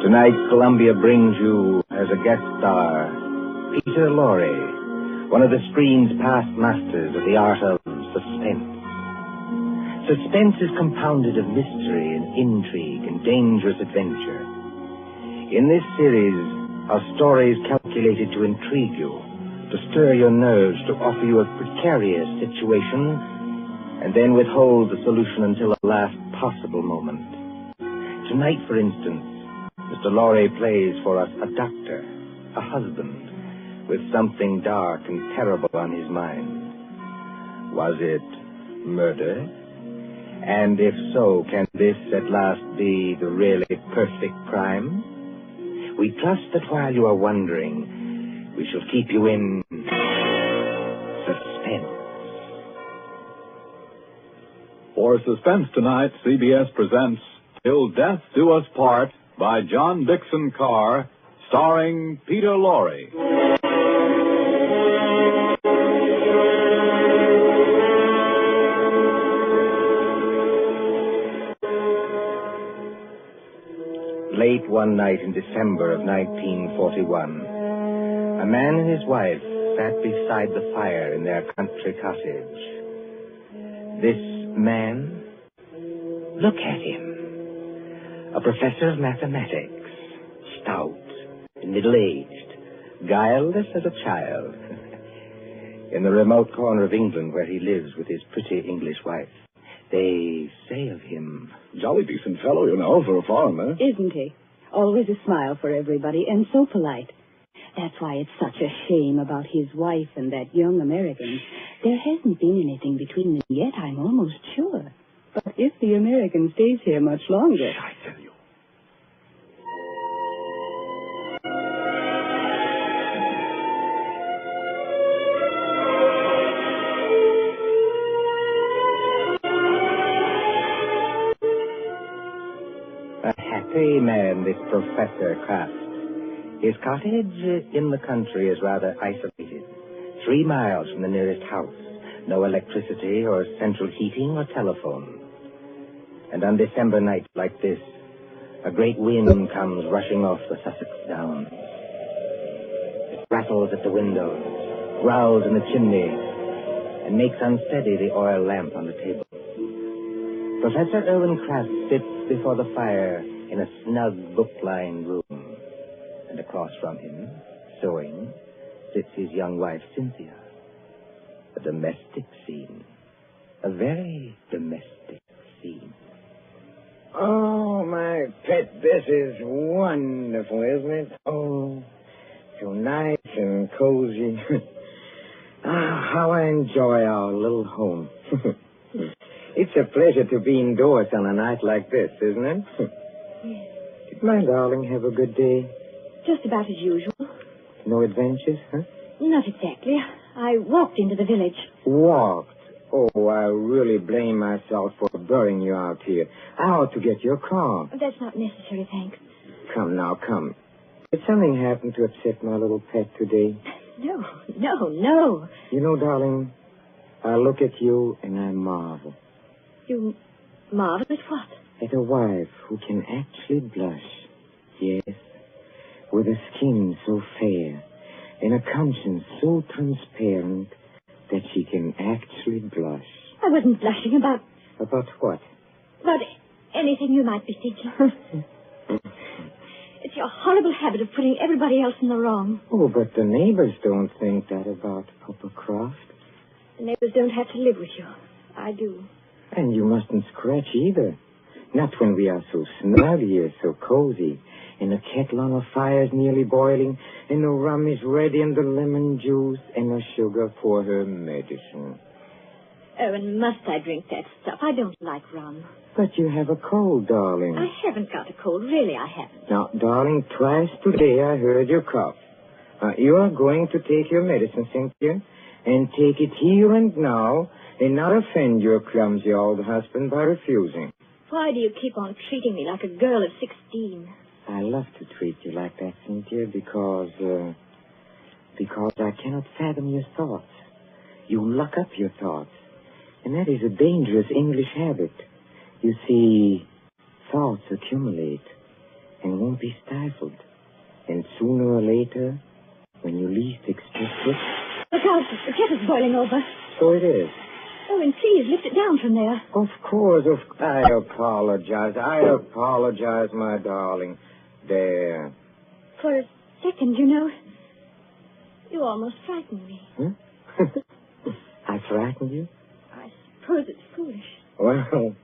Tonight, Columbia brings you, as a guest star, Peter Lorre, one of the screen's past masters of the art of suspense. Suspense is compounded of mystery and intrigue and dangerous adventure. In this series are stories calculated to intrigue you, to stir your nerves, to offer you a precarious situation, and then withhold the solution until the last possible moment. Tonight, for instance, Mr. Lorre plays for us a doctor, a husband, with something dark and terrible on his mind. Was it murder? And if so, can this at last be the really perfect crime? We trust that while you are wondering, we shall keep you in suspense. For Suspense tonight, CBS presents Till Death Do Us Part by John Dixon Carr, starring Peter Lorre. Late one night in December of 1941, a man and his wife sat beside the fire in their country cottage. This man, look at him. A professor of mathematics, stout, middle-aged, guileless as a child. In the remote corner of England where he lives with his pretty English wife, they say of him, jolly decent fellow, you know, for a foreigner. Isn't he? Always a smile for everybody, and so polite. That's why it's such a shame about his wife and that young American. There hasn't been anything between them yet, I'm almost sure. But if the American stays here much longer... I tell you. A happy man, this Professor Kraft. His cottage in the country is rather isolated. 3 miles from the nearest house. No electricity or central heating or telephone. And on December nights like this, a great wind comes rushing off the Sussex Downs. It rattles at the windows, growls in the chimney, and makes unsteady the oil lamp on the table. Professor Irwin Kraft sits before the fire in a snug book-lined room. And across from him, sewing, sits his young wife, Cynthia. A domestic scene. A very domestic scene. Oh, my pet, this is wonderful, isn't it? Oh, so nice and cozy. How I enjoy our little home. It's a pleasure to be indoors on a night like this, isn't it? Yes. Did my darling have a good day? Just about as usual. No adventures, huh? Not exactly. I walked into the village. Walked? Oh, I really blame myself for burying you out here. I ought to get your car. That's not necessary, thanks. Come now, come. Did something happen to upset my little pet today? No. You know, darling, I look at you and I marvel. You marvel at what? At a wife who can actually blush. Yes, with a skin so fair and a conscience so transparent that she can actually blush. I wasn't blushing about... About what? About anything you might be thinking. It's your horrible habit of putting everybody else in the wrong. Oh, but the neighbors don't think that about Papa Croft. The neighbors don't have to live with you. I do. And you mustn't scratch either. Not when we are so snug here, so cozy, and the kettle on the fire is nearly boiling, and the rum is ready, and the lemon juice, and the sugar for her medicine. Oh, and must I drink that stuff? I don't like rum. But you have a cold, darling. I haven't got a cold. Really, I haven't. Now, darling, twice today I heard you cough. You are going to take your medicine, Cynthia, and take it here and now, and not offend your clumsy old husband by refusing. Why do you keep on treating me like a girl of 16? I love to treat you like that, Cynthia, because I cannot fathom your thoughts. You lock up your thoughts, and that is a dangerous English habit. You see, thoughts accumulate, and won't be stifled. And sooner or later, when you least expect it... Look out, the kettle's boiling over. So it is. Oh, and please lift it down from there. Of course. I apologize, my darling. There. For a second, you know, you almost frightened me. Huh? I frightened you? I suppose it's foolish. Well,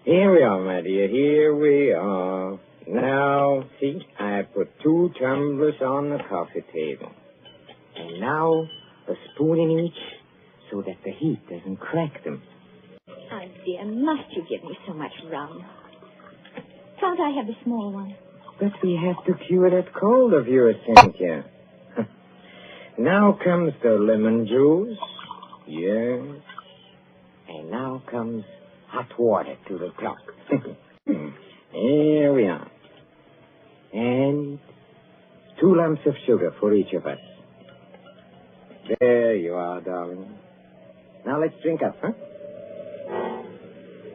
here we are, my dear. Here we are. Now, see, I put 2 tumblers on the coffee table. And now, a spoon in each, so that the heat doesn't crack them. Oh, dear, must you give me so much rum? Can't I have the small one? But we have to cure that cold of yours, Cynthia. Now comes the lemon juice. Yes. And now comes hot water to the top. Here we are. And 2 lumps of sugar for each of us. There you are, darling. Now let's drink up, huh?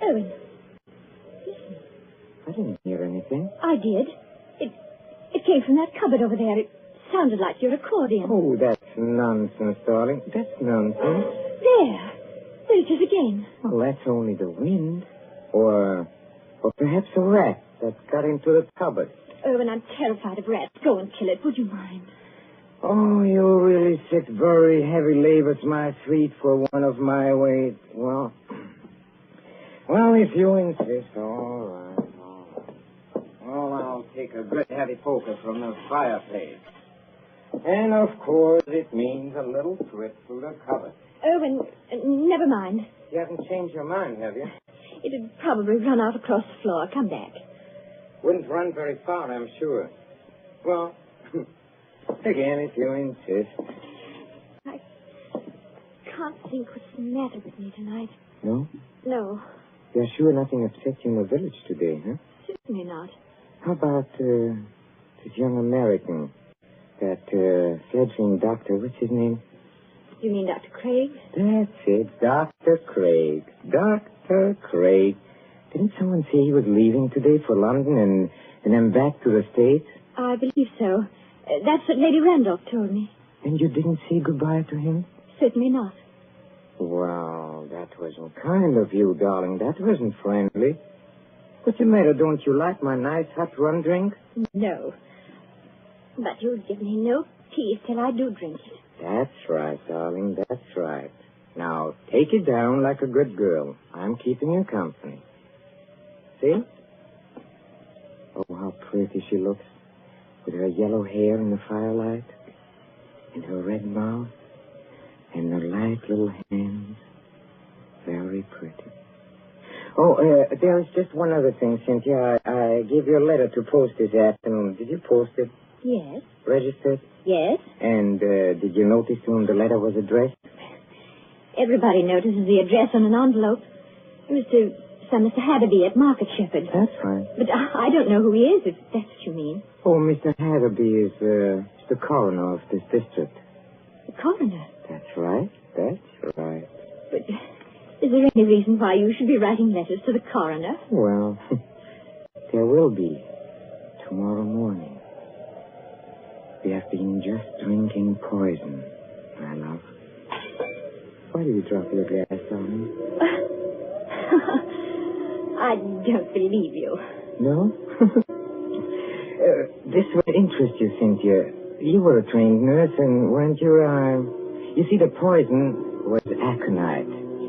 Owen. I didn't hear anything. I did. It came from that cupboard over there. It sounded like your accordion. Oh, that's nonsense, darling. That's nonsense. There it is again. Well, that's only the wind. Or perhaps a rat that got into the cupboard. Owen, I'm terrified of rats. Go and kill it. Would you mind? Oh, you really sit very heavy labors, my sweet, for one of my weight. Well, if you insist, all right. Well, I'll take a good heavy poker from the fireplace. And, of course, it means a little trip through the cupboard. Owen, never mind. You haven't changed your mind, have you? It'd probably run out across the floor. Come back. Wouldn't run very far, I'm sure. Well, again, if you insist. I can't think what's the matter with me tonight. No? No, You're sure nothing upset you in the village today, huh? certainly not. How about this young American, that fledgling doctor, what's his name? You mean Dr. Craig? That's it, Dr. Craig. Dr. Craig. Didn't someone say he was leaving today for London and then back to the States? I believe so. That's what Lady Randolph told me. And you didn't say goodbye to him? Certainly not. Well, that wasn't kind of you, darling. That wasn't friendly. What's the matter? Don't you like my nice hot rum drink? No. But you'll give me no peace till I do drink it. That's right, darling. That's right. Now, take it down like a good girl. I'm keeping you company. See? Oh, how pretty she looks. With her yellow hair in the firelight. And her red mouth. And her light little hands. Very pretty. Oh, there is just one other thing, Cynthia. I gave you a letter to post this afternoon. Did you post it? Yes. Registered? Yes. And did you notice to whom the letter was addressed? Everybody notices the address on an envelope. It was to some Mr. Hatterby at Market Shepherd. That's right. But I don't know who he is, if that's what you mean. Oh, Mr. Hatterby is the coroner of this district. The coroner? That's right. That's right. But is there any reason why you should be writing letters to the coroner? Well, there will be tomorrow morning. We have been just drinking poison, my love. Why do you drop your glass, darling? I don't believe you. No? This will interest you, Cynthia. You were a trained nurse, and weren't you, You see, the poison was aconite.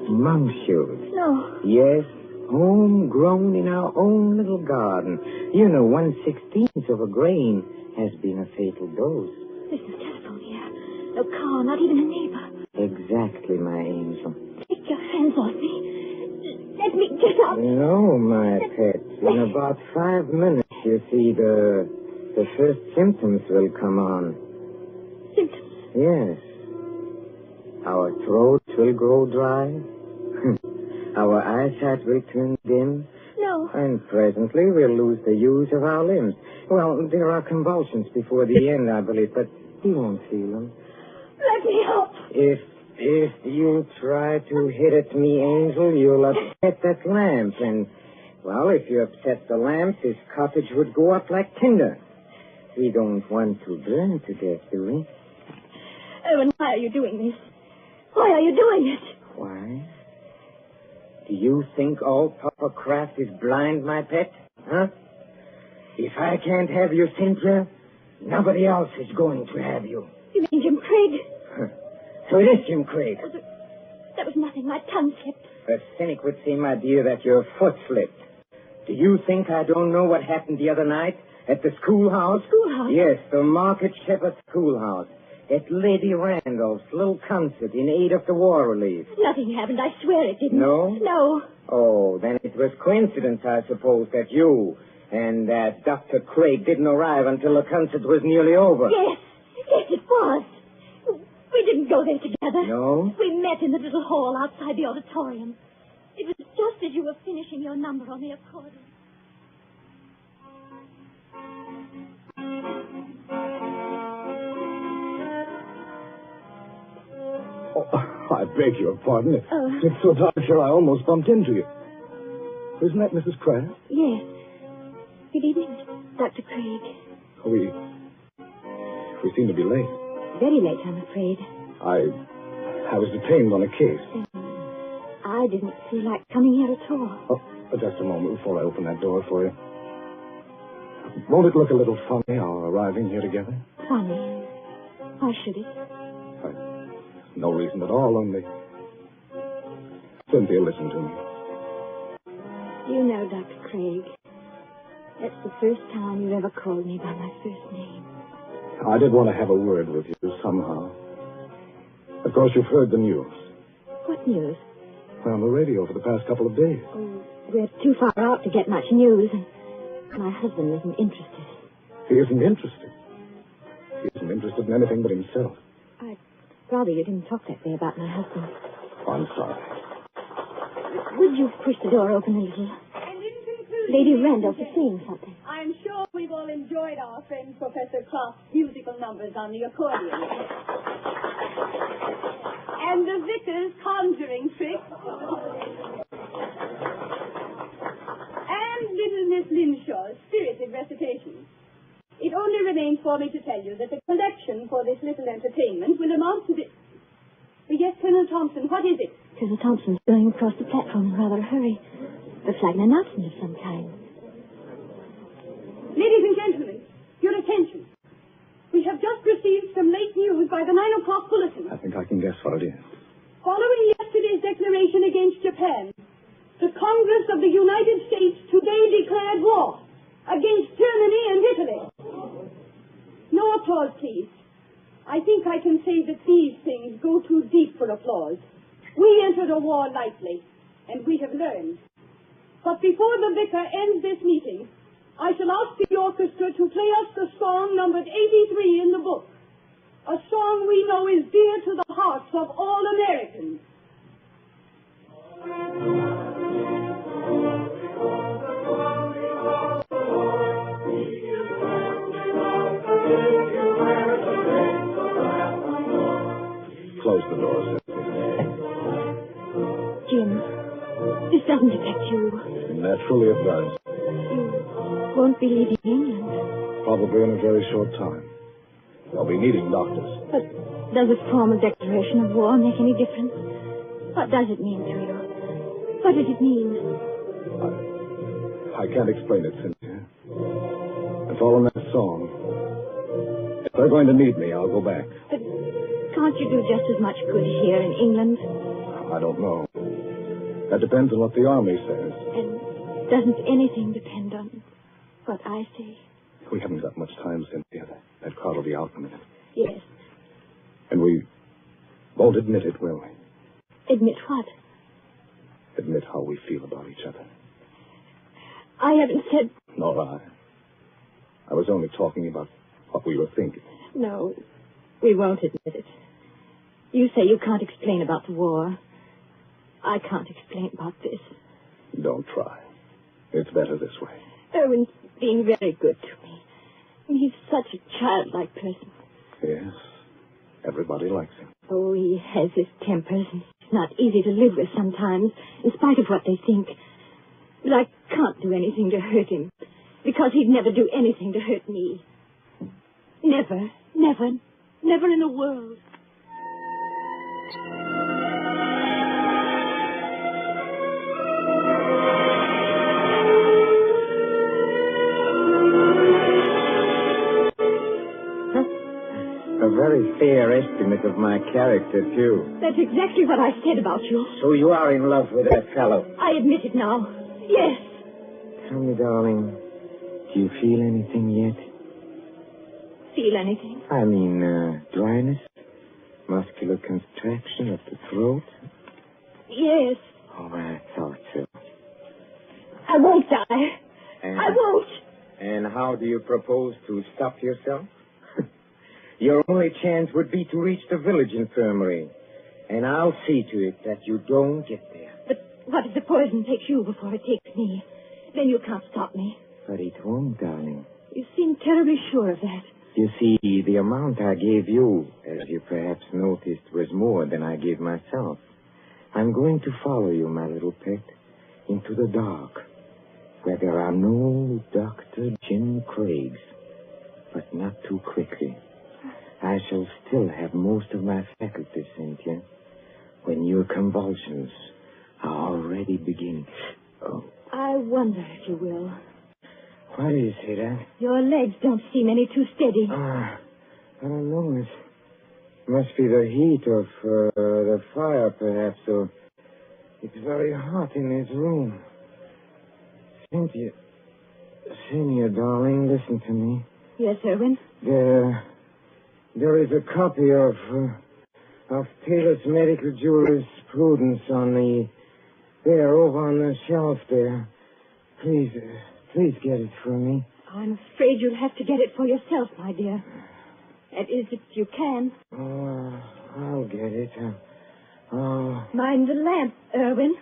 Monk's shoes. No. Yes, homegrown in our own little garden. You know, 1/16 of a grain has been a fatal dose. There's no telephone here. No car, not even a neighbor. Exactly, my angel. Take your hands off me. Let me get out. No, my pet. In about 5 minutes, you see, the first symptoms will come on. Symptoms? Yes. Our throats will grow dry. Our eyesight will turn dim. No. And presently we'll lose the use of our limbs. Well, there are convulsions before the end, I believe, but you won't feel them. Let me out. If you try to hit at me, Angel, you'll upset that lamp, and Well, if you upset the lamps, this cottage would go up like tinder. We don't want to burn to death, do we? Owen, why are you doing this? Why are you doing it? Why? Do you think all Papa Kraft is blind, my pet? Huh? If I can't have you, Cynthia, nobody else is going to have you. You mean Jim Craig? So it is Jim Craig. That was nothing. My tongue slipped. A cynic would say, my dear, that your foot slipped. Do you think I don't know what happened the other night at the schoolhouse? Schoolhouse? Yes, the Market Shepherd Schoolhouse. At Lady Randolph's little concert in aid of the war relief. Nothing happened. I swear it didn't. No? No. Oh, then it was coincidence, I suppose, that you and that Dr. Craig didn't arrive until the concert was nearly over. Yes. Yes, it was. We didn't go there together. No? We met in the little hall outside the auditorium. It was just as you were finishing your number on the accordion. Oh, I beg your pardon. It's so dark here I almost bumped into you. Isn't that Mrs. Kraft? Yes. Good evening, Dr. Craig. We seem to be late. Very late, I'm afraid. I was detained on a case. I didn't feel like coming here at all. Oh, just a moment before I open that door for you. Won't it look a little funny, our arriving here together? Funny. Why should it? No reason at all, only... Cynthia, listen to me. You know, Dr. Craig, that's the first time you ever called me by my first name. I did want to have a word with you somehow. Of course, you've heard the news. What news? Well, on the radio for the past couple of days. Oh, we're too far out to get much news, and my husband isn't interested. He isn't interested. He isn't interested in anything but himself. I'd rather you didn't talk that way about my husband. Oh, I'm sorry. Would you push the door open a little? And in conclusion, Lady Randolph is saying something. I'm sure we've all enjoyed our friend Professor Kraft's musical numbers on the accordion. And the vicar's conjuring trick. And little Miss Linshaw's spirited recitation. It only remains for me to tell you that the collection for this little entertainment will amount to this. Yes, Colonel Thompson, what is it? Colonel Thompson's going across the platform in rather a hurry. Looks like an announcement of some kind. Ladies and gentlemen, your attention. We have just received some late news by the 9 o'clock bulletin. I think I can guess what it is. Following yesterday's declaration against Japan, the Congress of the United States today declared war against Germany and Italy. No applause, please. I think I can say that these things go too deep for applause. We entered a war lightly, and we have learned. But before the vicar ends this meeting, I shall ask the orchestra to play us the song numbered 83 in the book. A song we know is dear to the hearts of all Americans. Close the door, Cynthia. Jim, this doesn't affect you. Naturally it does. You won't be leaving England. Probably in a very short time. They'll be needing doctors. But does a formal declaration of war make any difference? What does it mean to you? What does it mean? I can't explain it, Cynthia. It's all in that song. If they're going to need me, I'll go back. But can't you do just as much good here in England? I don't know. That depends on what the army says. And doesn't anything depend on what I say? We haven't got much time, Cynthia. That crowd will be out in a minute. Yes. And we won't admit it, will we? Admit what? Admit how we feel about each other. I haven't said... Nor I. I was only talking about what we were thinking. No, we won't admit it. You say you can't explain about the war. I can't explain about this. Don't try. It's better this way. Owen's being very good to me. He's such a childlike person. Yes. Everybody likes him. Oh, he has his tempers. It's not easy to live with sometimes, in spite of what they think. But I can't do anything to hurt him, because he'd never do anything to hurt me. Never, never, never in the world. A very fair estimate of my character, too. That's exactly what I said about you. So you are in love with that fellow? I admit it now. Yes. Tell me, darling, do you feel anything yet? Feel anything? I mean, dryness? Muscular contraction of the throat? Yes. Oh, I thought so. I won't die. I won't. And how do you propose to stop yourself? Your only chance would be to reach the village infirmary. And I'll see to it that you don't get there. But what if the poison takes you before it takes me? Then you can't stop me. But it won't, darling. You seem terribly sure of that. You see, the amount I gave you, as you perhaps noticed, was more than I gave myself. I'm going to follow you, my little pet, into the dark, where there are no Dr. Jim Craigs, but not too quickly. I shall still have most of my faculties, Cynthia, when your convulsions are already beginning. Oh. I wonder if you will. Why do you say that? Your legs don't seem any too steady. I don't know. It must be the heat of the fire, perhaps, or it's very hot in this room. Cynthia, darling, listen to me. Yes, Erwin? There is a copy of Taylor's medical jurisprudence there, over on the shelf there. Please get it for me. I'm afraid you'll have to get it for yourself, my dear. That is, if you can. Oh, I'll get it. Mind the lamp, Erwin.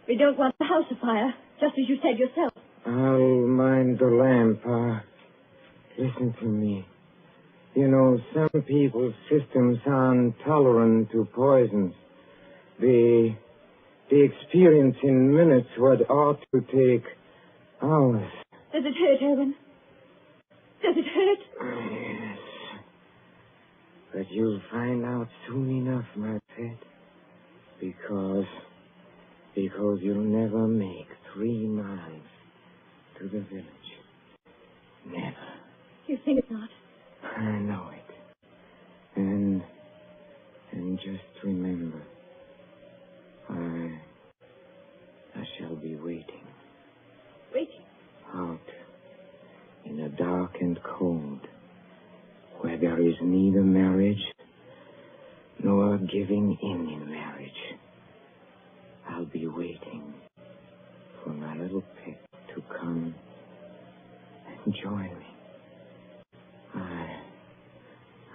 We don't want the house afire, just as you said yourself. I'll mind the lamp. Listen to me. You know, some people's systems are intolerant to poisons. They experience in minutes what ought to take hours. Does it hurt, Erwin? Does it hurt? Yes. But you'll find out soon enough, my pet. Because you'll never make 3 miles to the village. Never. You think not? I know it. And just remember, I shall be waiting. Waiting? Out in the dark and cold, where there is neither marriage nor giving in marriage. I'll be waiting for my little pet to come and join me.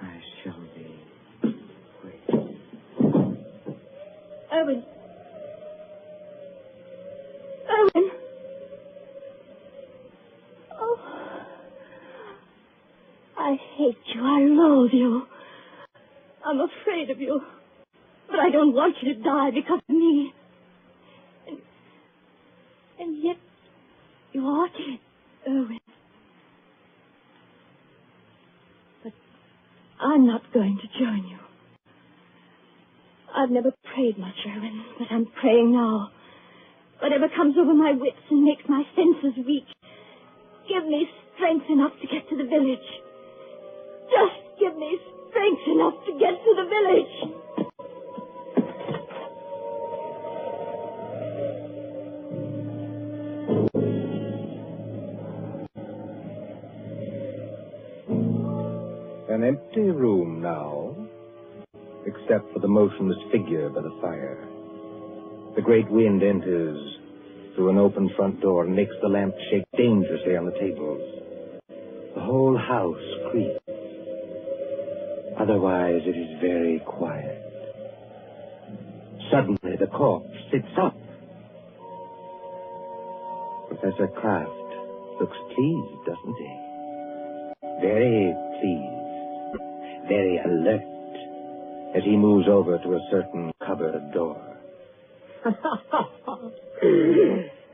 I shall be waiting. Erwin. Erwin. Oh. I hate you. I loathe you. I'm afraid of you. But I don't want you to die because of me. And yet, you ought to, Erwin. But I'm not going to join you. I've never prayed much, Erwin, but I'm praying now. Whatever comes over my wits and makes my senses weak, give me strength enough to get to the village. Just give me strength enough to get to the village. An empty room now, except for the motionless figure by the fire. The great wind enters through an open front door and makes the lamp shake dangerously on the tables. The whole house creaks. Otherwise, it is very quiet. Suddenly, the corpse sits up. Professor Kraft looks pleased, doesn't he? Very pleased. Very alert as he moves over to a certain cupboard door.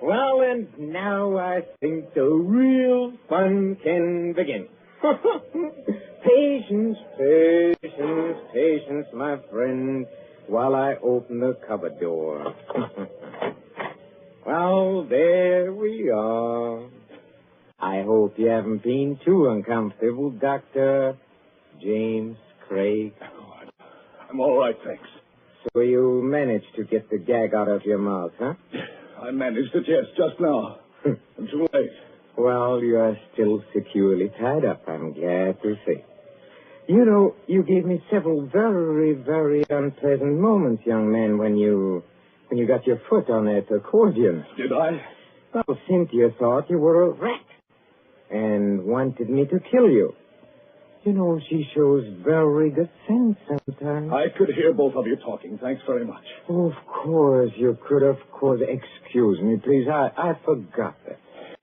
Well, and now I think the real fun can begin. Patience, patience, patience, my friend, while I open the cupboard door. Well, there we are. I hope you haven't been too uncomfortable, Dr. James Craig. Oh, I'm all right, thanks. So you managed to get the gag out of your mouth, huh? I managed it, yes, just now. I'm too late. Well, you are still securely tied up, I'm glad to say. You know, you gave me several very, very unpleasant moments, young man, when you got your foot on that accordion. Did I? Well, Cynthia thought you were a rat and wanted me to kill you. You know, she shows very good sense sometimes. I could hear both of you talking. Thanks very much. Oh, of course, you could, of course. Excuse me, please. I forgot that.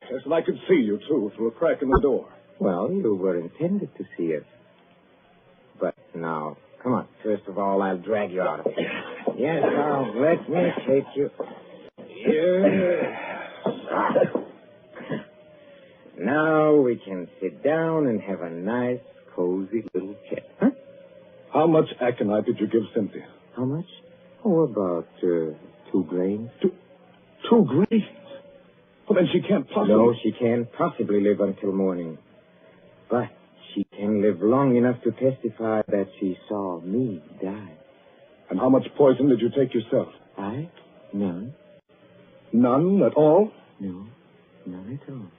Yes, and I could see you, too, through a crack in the door. Well, you were intended to see us. But now, come on. First of all, I'll drag you out of here. Yes, now, let me take you. Yes. Now we can sit down and have a nice, cozy little chat. Huh? How much aconite did you give Cynthia? How much? Oh, about 2 grains. 2 grains? Well, then she can't possibly... No, she can't possibly live until morning. But she can live long enough to testify that she saw me die. And how much poison did you take yourself? I? None. None at all? No, none at all.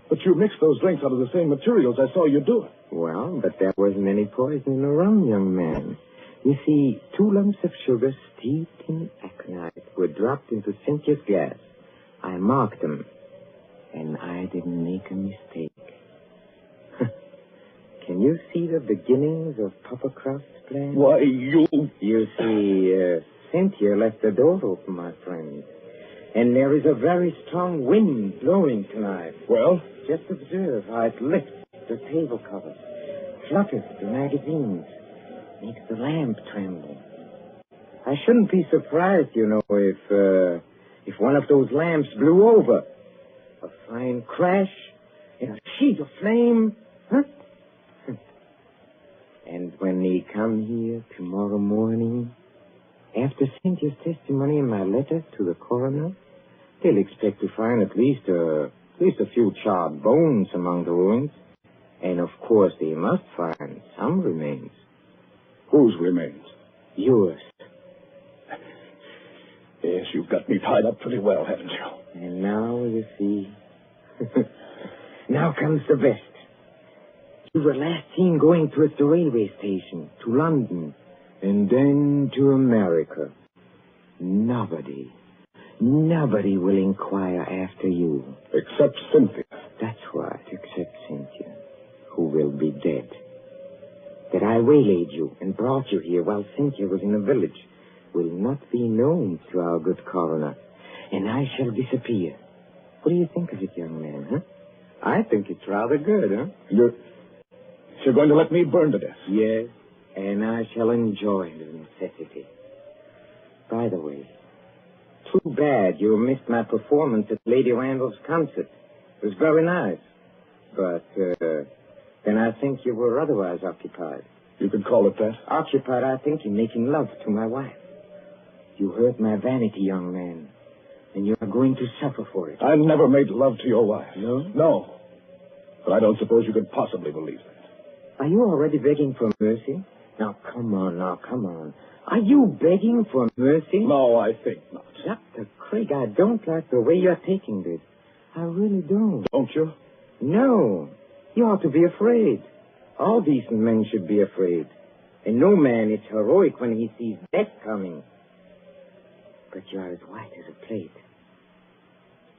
But you mixed those drinks out of the same materials. I saw you do it. Well, but there wasn't any poison in the rum, young man. You see, 2 lumps of sugar steeped in aconite were dropped into Cynthia's glass. I marked them, and I didn't make a mistake. Can you see the beginnings of Papa Kraft's plan? Why, you... You see, Cynthia left the door open, my friend. And there is a very strong wind blowing tonight. Well? Just observe how it lifts the table covers, flutters the magazines, makes the lamp tremble. I shouldn't be surprised, you know, if one of those lamps blew over. A fine crash and a sheet of flame. Huh? And when they come here tomorrow morning, after Cynthia's testimony and my letter to the coroner, they'll expect to find at least a few charred bones among the ruins. And, of course, they must find some remains. Whose remains? Yours. Yes, you've got me tied up pretty well, haven't you? And now, you see... Now comes the best. You were last seen going towards the railway station, to London, and then to America. Nobody will inquire after you. Except Cynthia. That's right, except Cynthia, who will be dead. That I waylaid you and brought you here while Cynthia was in the village will not be known to our good coroner, and I shall disappear. What do you think of it, young man, huh? I think it's rather good, huh? You're going to let me burn to death? Yes, and I shall enjoy the necessity. By the way, too bad you missed my performance at Lady Randall's concert. It was very nice. But then I think you were otherwise occupied. You could call it that. Occupied, I think, in making love to my wife. You hurt my vanity, young man, and you are going to suffer for it. I never made love to your wife. No? No. But I don't suppose you could possibly believe that. Are you already begging for mercy? Now, come on. Are you begging for mercy? No, I think not. Dr. Craig, I don't like the way you're taking this. I really don't. Don't you? No. You ought to be afraid. All decent men should be afraid. And no man is heroic when he sees death coming. But you're as white as a plate.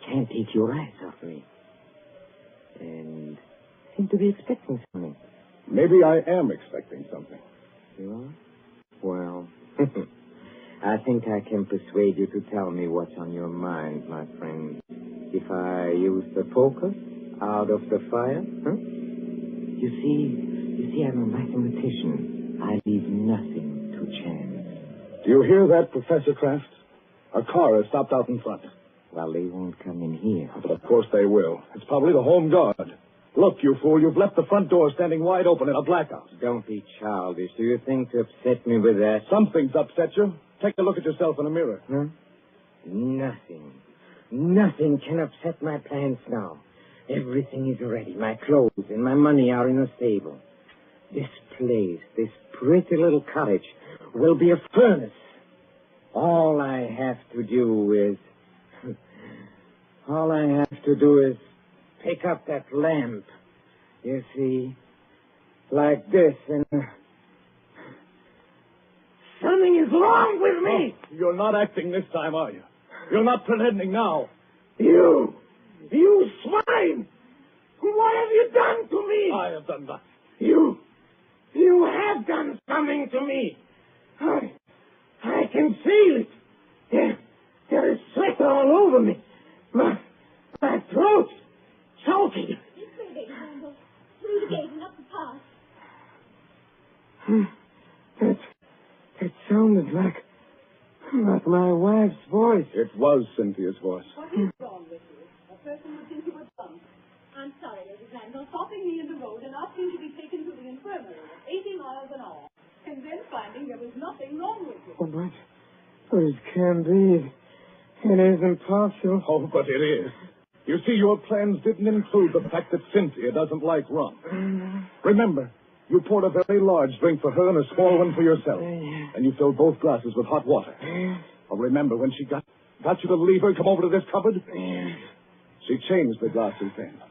Can't take your eyes off me. And seem to be expecting something. Maybe I am expecting something. You are? Well, I think I can persuade you to tell me what's on your mind, my friend. If I use the poker out of the fire, huh? You see, I'm a mathematician. I leave nothing to chance. Do you hear that, Professor Kraft? A car has stopped out in front. Well, they won't come in here. But of course they will. It's probably the home guard. Look, you fool, you've left the front door standing wide open in a blackout. Don't be childish. Do you think to upset me with that? Something's upset you. Take a look at yourself in a mirror. Huh? Nothing. Nothing can upset my plans now. Everything is ready. My clothes and my money are in the stable. This place, this pretty little cottage, will be a furnace. All I have to do is pick up that lamp. You see, like this, and something is wrong with me. You're not acting this time, are you? You're not pretending now. You swine! What have you done to me? I have done nothing. You have done something to me. I can feel it. There is sweat all over me. My throat's choking. This way, Lady Randall. Through the gate and up the path. That sounded like my wife's voice. It was Cynthia's voice. What is wrong with you? A person would think you were drunk. I'm sorry, Lady Randall, stopping me in the road and asking to be taken to the infirmary at 80 miles an hour, and then finding there was nothing wrong with you. Oh, but it can't be. It isn't possible. Oh, but it is. You see, your plans didn't include the fact that Cynthia doesn't like rum. Remember, you poured a very large drink for her and a small one for yourself. And you filled both glasses with hot water. Oh, remember when she got you to leave her, come over to this cupboard? She changed the glasses then.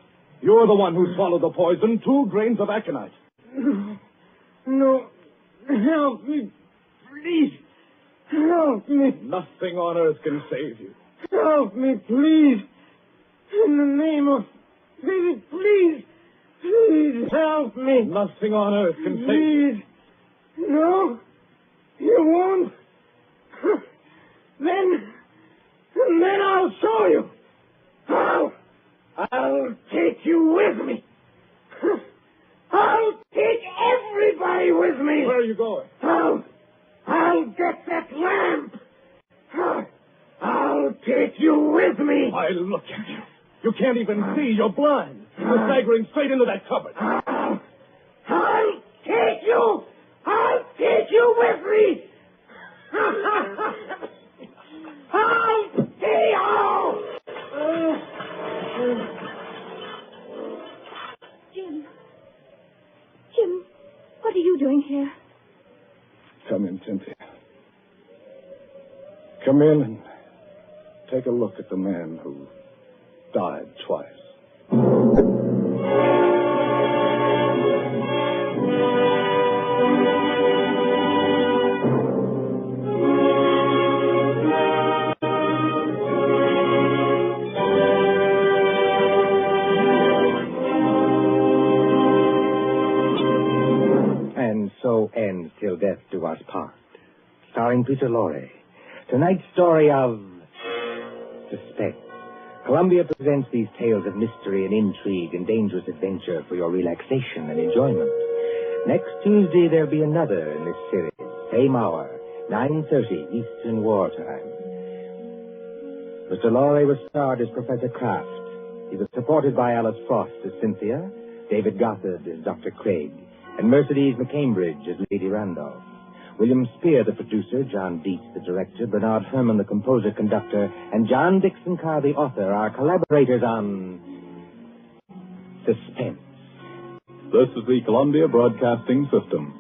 You're the one who swallowed the poison, 2 grains of aconite. No. Help me. Please. Help me. Nothing on earth can save you. Help me, please. In the name of... Please. Please help me. Nothing on earth can save you. Please. No. You won't. Then I'll show you. I'll take you with me. I'll take everybody with me. Where are you going? I'll get that lamp. I'll take you with me. Why, look at you. You can't even see. You're blind. You're staggering straight into that cupboard. I'll take you. I'll take you with me. I'll take you. Jim, what are you doing here? Come in, Cynthia. Come in and take a look at the man who died twice. And so ends Till Death Do Us Part, starring Peter Lorre. Tonight's story of Suspense. Columbia presents these tales of mystery and intrigue and dangerous adventure for your relaxation and enjoyment. Next Tuesday, there'll be another in this series. Same hour, 9:30 Eastern Wartime. Mr. Lorre was starred as Professor Kraft. He was supported by Alice Frost as Cynthia, David Gothard as Dr. Craig, and Mercedes McCambridge as Lady Randolph. William Spear, the producer, John Dietz, the director, Bernard Herrmann, the composer-conductor, and John Dixon Carr, the author, are collaborators on Suspense. This is the Columbia Broadcasting System.